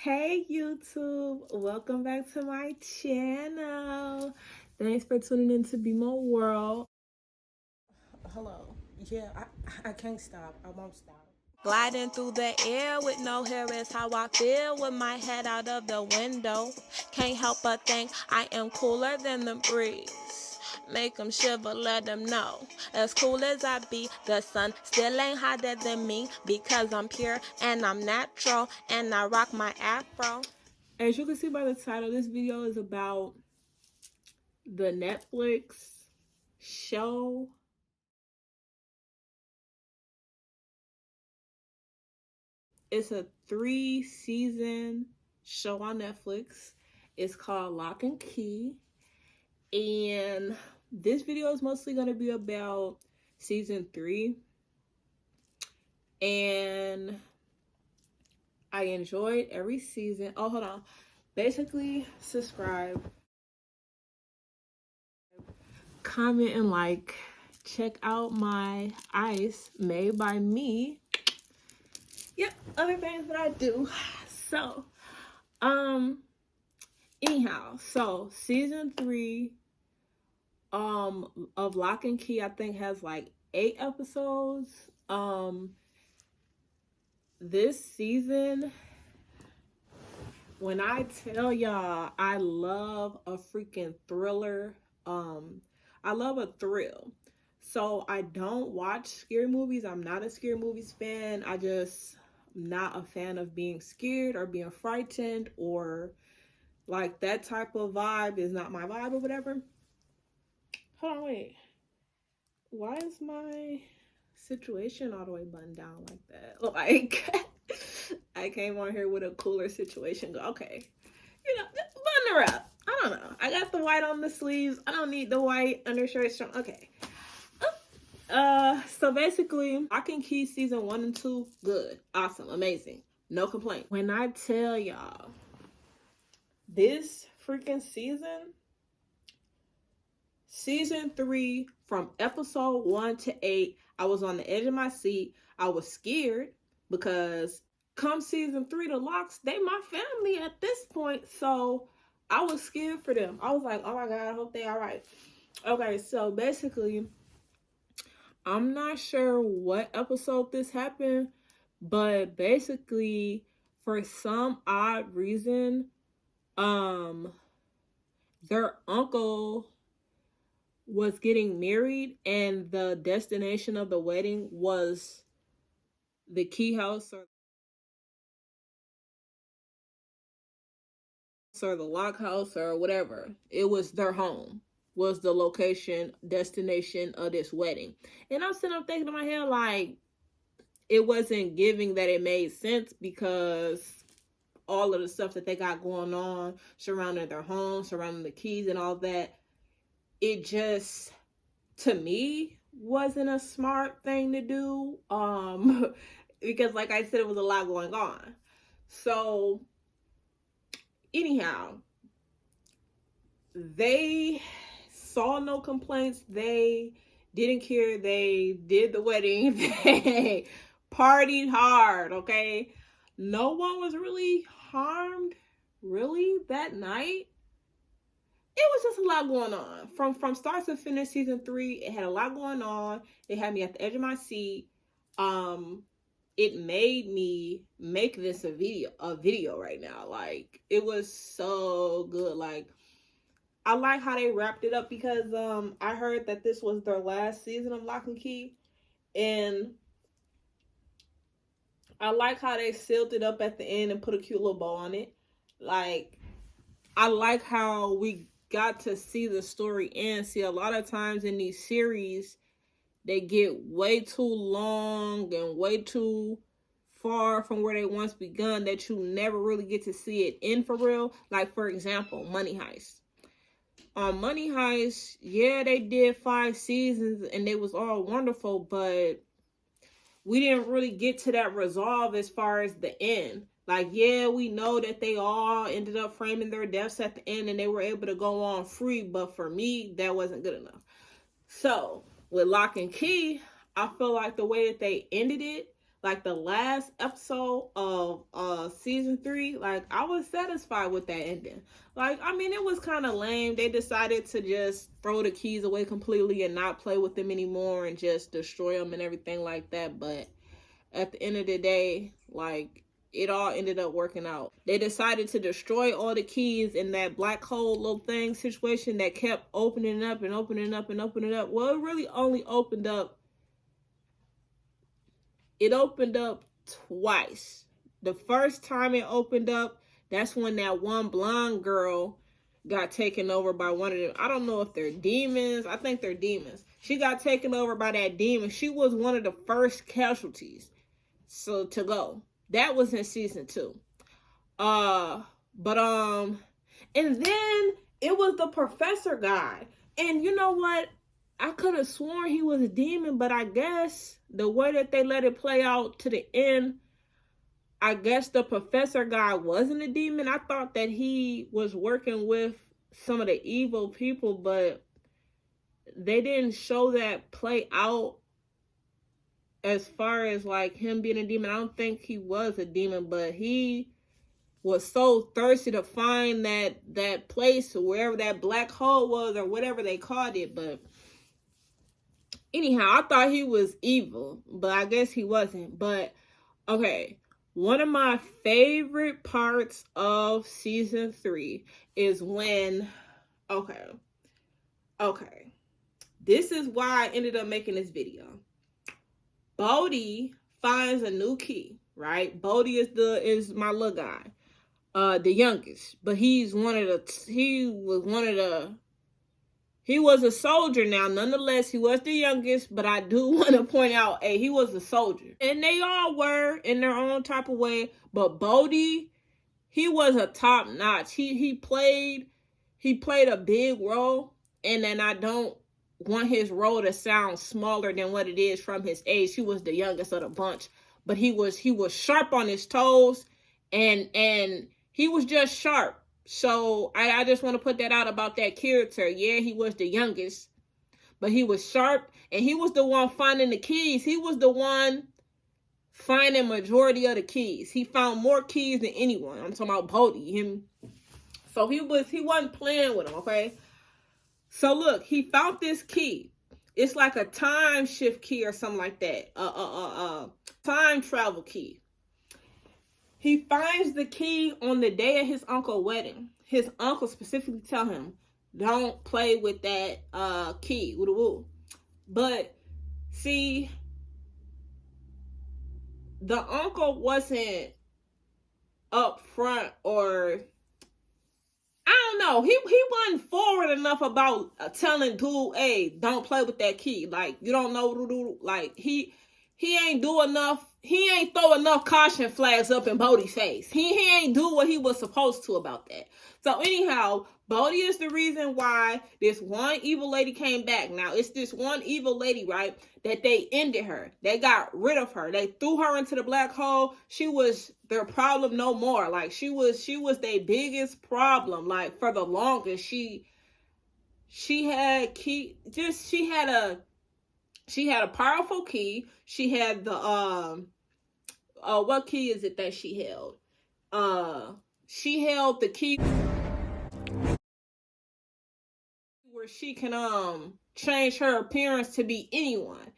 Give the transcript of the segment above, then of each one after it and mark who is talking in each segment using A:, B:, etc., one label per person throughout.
A: Hey YouTube, welcome back to my channel. Thanks for tuning in to Be My World.
B: Hello. Yeah, I can't stop. I won't stop.
A: Gliding through the air with no hair is how I feel with my head out of the window. Can't help but think I am cooler than the breeze. Make them shiver, let them know. As cool as I be, the sun still ain't hotter than me because I'm pure and I'm natural and I rock my afro. As you can see by the title, this video is about the Netflix show. It's a 3-season show on Netflix. It's called Locke Key. And this video is mostly going to be about season 3. And I enjoyed every season. Oh, hold on. Basically, subscribe, comment, and like. Check out my ice made by me. Yep, other things that I do. So, anyhow, so season 3 of Locke and Key, I think, has like 8 episodes. This season, when I tell y'all I love a freaking thriller, I love a thrill. So I don't watch scary movies. I'm not a scary movies fan. I'm not a fan of being scared or being frightened, or like that type of vibe is not my vibe or whatever. Hold on, wait. Why is my situation all the way buttoned down like that? Like, I came on here with a cooler situation. Okay. You know, button her up. I don't know. I got the white on the sleeves. I don't need the white undershirt. Okay. So basically, Locke and Key season 1 and 2, good, awesome, amazing, no complaint. When I tell y'all, this freaking season 3, from episode 1 to 8, I was on the edge of my seat. I was scared because come season 3, the Locks, they my family at this point, so I was scared for them. I was like, oh my God, I hope they all right. Okay, so basically, I'm not sure what episode this happened, but basically, for some odd reason, their uncle was getting married, and the destination of the wedding was the Key house or the Locke house or whatever. It was their home, was the location, destination of this wedding. And I'm sitting up thinking in my head, like, it wasn't giving that it made sense because all of the stuff that they got going on surrounding their home, surrounding the Keys and all that, it just, to me, wasn't a smart thing to do. Because like I said, it was a lot going on. So anyhow, they saw no complaints. They didn't care. They did the wedding. They partied hard, okay? No one was really harmed, really, that night. It was just a lot going on. From start to finish, season 3, it had a lot going on. It had me at the edge of my seat. It made me make this a video right now. Like, it was so good. Like, I like how they wrapped it up because I heard that this was their last season of Locke and Key, and I like how they sealed it up at the end and put a cute little bow on it. Like, I like how we got to see the story end. See, a lot of times in these series, they get way too long and way too far from where they once begun that you never really get to see it end for real. Like, for example, Money Heist. On Money Heist, yeah, they did 5 seasons and they was all wonderful, but we didn't really get to that resolve as far as the end. Like, yeah, we know that they all ended up framing their deaths at the end and they were able to go on free, but for me, that wasn't good enough. So, with Locke and Key, I feel like the way that they ended it like the last episode of season 3, like I was satisfied with that ending. Like, I mean, it was kind of lame. They decided to just throw the keys away completely and not play with them anymore and just destroy them and everything like that. But at the end of the day, like, it all ended up working out. They decided to destroy all the keys in that black hole little thing situation that kept opening up and opening up and opening up. Well, it really only opened up. It opened up twice. The first time it opened up, that's when that one blonde girl got taken over by one of them. I don't know if they're demons. I think they're demons. She got taken over by that demon. She was one of the first casualties to go. That was in season 2. And then it was the professor guy. And you know what? I could have sworn he was a demon, but I guess the way that they let it play out to the end, I guess the professor guy wasn't a demon. I thought that he was working with some of the evil people, but they didn't show that play out as far as like him being a demon. I don't think he was a demon, but he was so thirsty to find that place, wherever that black hole was or whatever they called it. But anyhow, I thought he was evil, but I guess he wasn't. But okay, one of my favorite parts of season 3 is when, okay, this is why I ended up making this video. Bode finds a new key, right? Bode is my little guy, the youngest, but he was a soldier now. Nonetheless, he was the youngest, but I do want to point out, hey, he was a soldier. And they all were in their own type of way, but Bode, he was a top notch. He played a big role, and then I don't want his role to sound smaller than what it is from his age. He was the youngest of the bunch, but he was sharp on his toes, and he was just sharp. So I just want to put that out about that character. Yeah, he was the youngest, but he was sharp, and he was the one finding the keys. He was the one finding majority of the keys. He found more keys than anyone. I'm talking about Bode. Him. So he wasn't playing with him, okay? So look, he found this key. It's like a time shift key or something like that. Time travel key. He finds the key on the day of his uncle's wedding. His uncle specifically tell him, don't play with that key. Woo-woo. But see, the uncle wasn't up front, or I don't know. He wasn't forward enough about telling dude, hey, don't play with that key. Like, you don't know what to do. Like, he ain't do enough. He ain't throw enough caution flags up in Bode's face. He ain't do what he was supposed to about that. So anyhow, Bode is the reason why this one evil lady came back. Now, it's this one evil lady, right, that they ended her. They got rid of her. They threw her into the black hole. She was their problem no more. Like, she was their biggest problem. Like, for the longest, she had key. She had a powerful key. She had the what key is it that she held? She held the key where she can change her appearance to be anyone.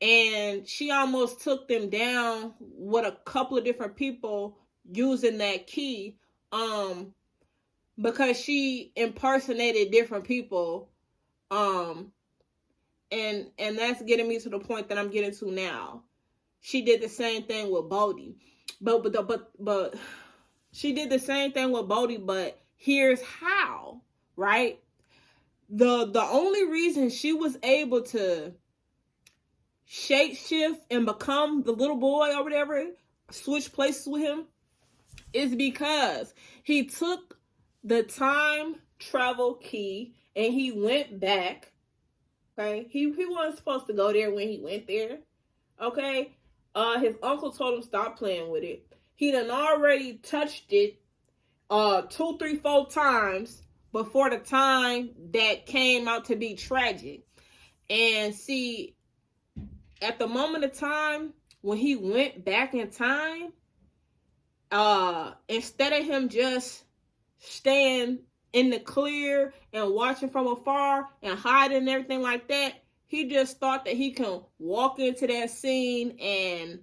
A: And she almost took them down with a couple of different people using that key because she impersonated different people. And that's getting me to the point that I'm getting to now. She did the same thing with Bode. But she did the same thing with Bode, but here's how, right? The only reason she was able to shapeshift and become the little boy or whatever, switch places with him, is because he took the time travel key and he went back. Okay, he wasn't supposed to go there when he went there. Okay, his uncle told him stop playing with it. He done already touched it 2, 3, 4 times before the time that came out to be tragic. And see, at the moment of time when he went back in time, instead of him just staying in the clear and watching from afar and hiding and everything like that, he just thought that he can walk into that scene and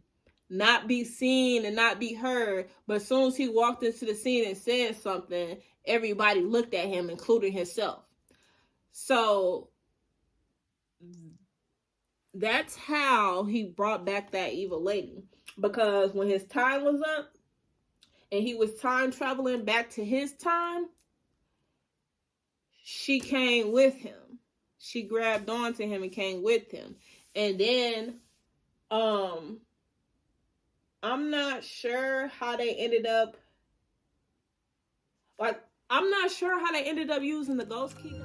A: not be seen and not be heard. But as soon as he walked into the scene and said something, everybody looked at him, including himself. So that's how he brought back that evil lady. Because when his time was up and he was time traveling back to his time, she came with him. She grabbed onto him and came with him. And then I'm not sure how they ended up, I'm not sure how they ended up using the ghost key.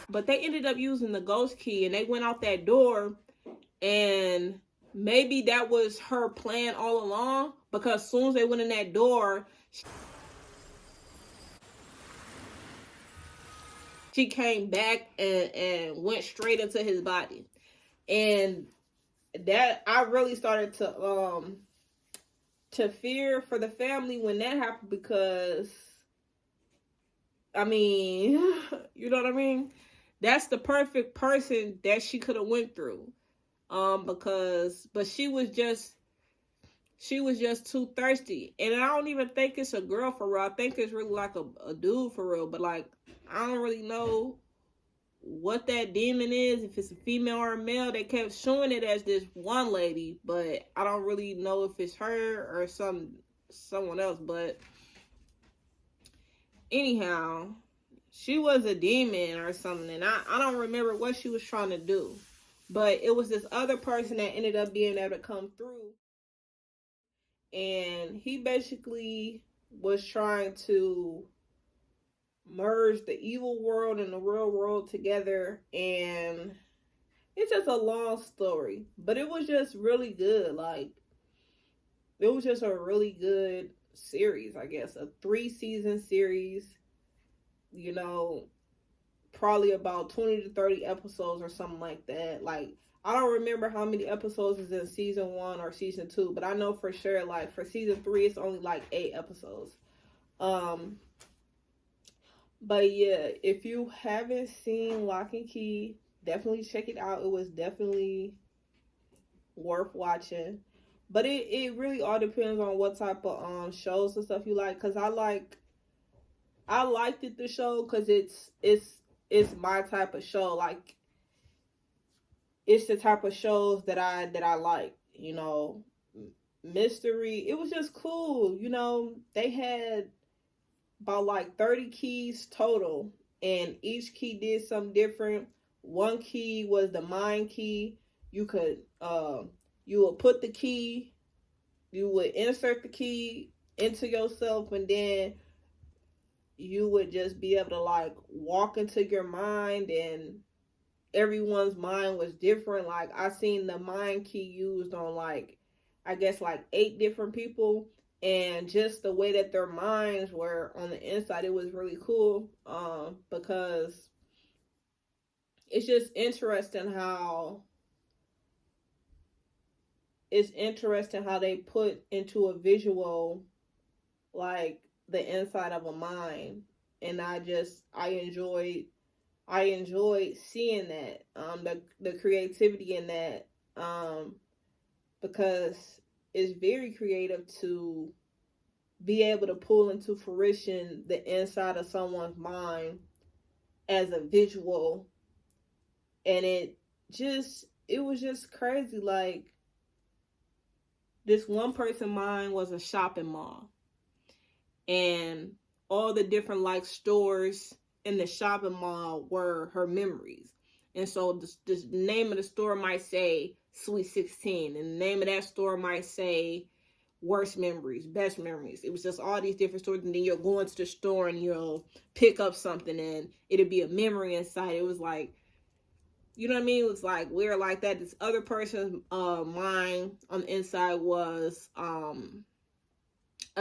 A: But they ended up using the ghost key and they went out that door, and maybe that was her plan all along, because as soon as they went in that door, she came back and went straight into his body. And that, I really started to fear for the family when that happened, because I mean, you know what I mean? That's the perfect person that she could have went through. But she was just too thirsty. And I don't even think it's a girl for real. I think it's really like a dude for real. But like, I don't really know what that demon is, if it's a female or a male. They kept showing it as this one lady, but I don't really know if it's her or someone else. But anyhow, she was a demon or something, and I don't remember what she was trying to do. But it was this other person that ended up being able to come through. And he basically was trying to merge the evil world and the real world together. And it's just a long story. But it was just really good. Like, it was just a really good series, I guess. A 3-season series. You know, probably about 20 to 30 episodes or something like that. Like, I don't remember how many episodes is in season 1 or season 2, but I know for sure, like, for season 3 it's only like 8 episodes. But yeah, if you haven't seen Locke Key, definitely check it out. It was definitely worth watching. But it really all depends on what type of shows and stuff you like, because I liked it, the show, because it's my type of show. Like, it's the type of shows that I like, you know. Mystery, it was just cool, you know. They had about like 30 keys total, and each key did something different. One key was the mind key. You would put the key, you would insert the key into yourself, and then you would just be able to like walk into your mind, and everyone's mind was different. Like, I seen the mind key used on like, I guess like 8 different people, and just the way that their minds were on the inside, it was really cool. Because it's just interesting how they put into a visual like the inside of a mind. And I enjoyed seeing that, the creativity in that, because it's very creative to be able to pull into fruition the inside of someone's mind as a visual. And it was just crazy. Like, this one person's mind was a shopping mall, and all the different like stores in the shopping mall were her memories. And so the name of the store might say Sweet 16, and the name of that store might say Worst Memories, Best Memories. It was just all these different stores, and then you'll go into the store and you'll pick up something and it'll be a memory inside. It was like, you know what I mean? It was like weird like that. This other person's mind on the inside was a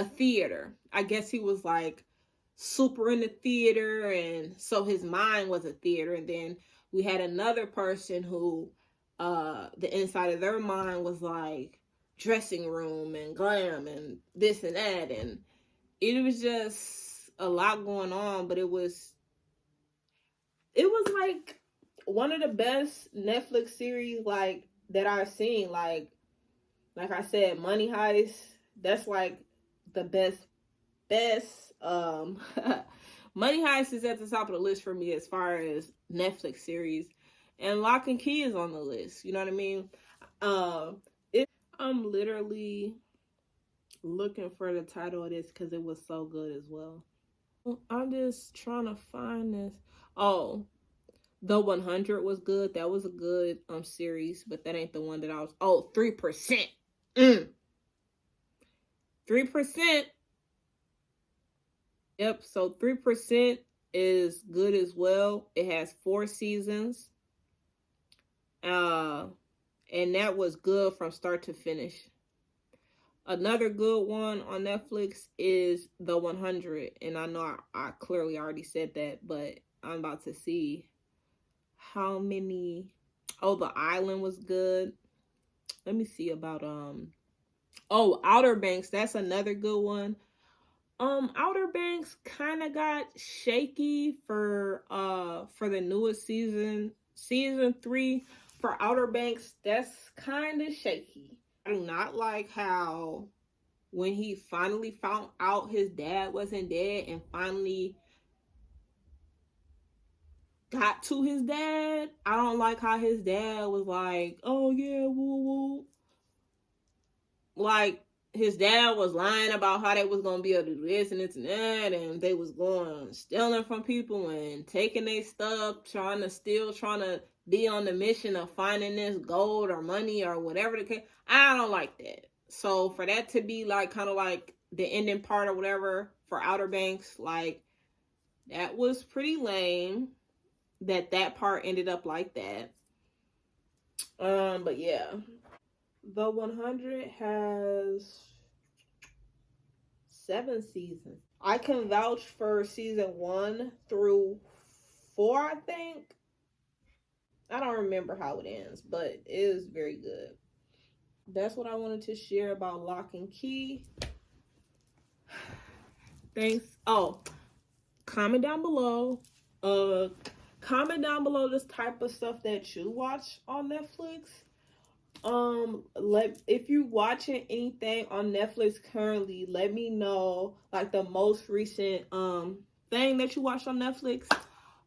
A: theater. I guess he was like super into theater, and so his mind was a theater. And then we had another person who the inside of their mind was like dressing room and glam and this and that, and it was just a lot going on. But it was like one of the best Netflix series like that I've seen. Like I said, Money Heist, that's like the best Money Heist is at the top of the list for me as far as Netflix series. And Lock and Key is on the list. You know what I mean? I'm literally looking for the title of this because it was so good as well. I'm just trying to find this. Oh, The 100 was good. That was a good series, but that ain't the one that I was. Oh, 3%. 3%. Yep. So 3% is good as well. It has 4 seasons. And that was good from start to finish. Another good one on Netflix is The 100, and I know I clearly already said that, but I'm about to see how many. Oh, The Island was good. Let me see about Outer Banks. That's another good one. Outer Banks kind of got shaky for the newest season 3 for Outer Banks. That's kind of shaky. I do not like how when he finally found out his dad wasn't dead and finally got to his dad, I don't like how his dad was like, oh yeah, woo woo. Like, his dad was lying about how they was gonna be able to do this and this and that, and they was going stealing from people and taking their stuff, trying to be on the mission of finding this gold or money or whatever the case. I don't like that. So for that to be like kind of like the ending part or whatever for Outer Banks, like, that was pretty lame that part ended up like that. But yeah. The 100 has 7 seasons. I can vouch for season 1 through 4, I think. I don't remember how it ends, but it is very good. That's what I wanted to share about Locke and Key. Thanks. Oh, comment down below. Comment down below this type of stuff that you watch on Netflix. If you watching anything on Netflix currently, let me know like the most recent thing that you watched on Netflix.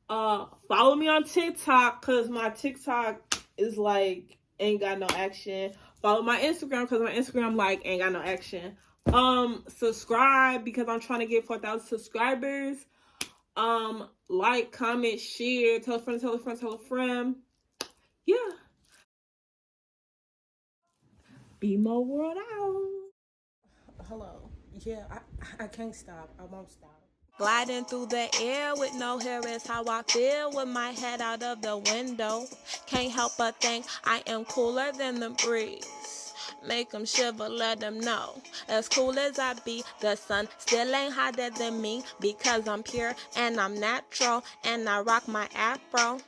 A: Follow me on TikTok because my TikTok is like ain't got no action. Follow my Instagram because my Instagram like ain't got no action. Subscribe because I'm trying to get 4,000 subscribers. Like, comment, share, tell a friend, tell a friend, tell a friend. Yeah. BMO World out.
B: Hello. Yeah, I can't stop. I won't stop.
C: Gliding through the air with no hair is how I feel with my head out of the window. Can't help but think I am cooler than the breeze. Make them shiver, let them know. As cool as I be, the sun still ain't hotter than me because I'm pure and I'm natural and I rock my afro.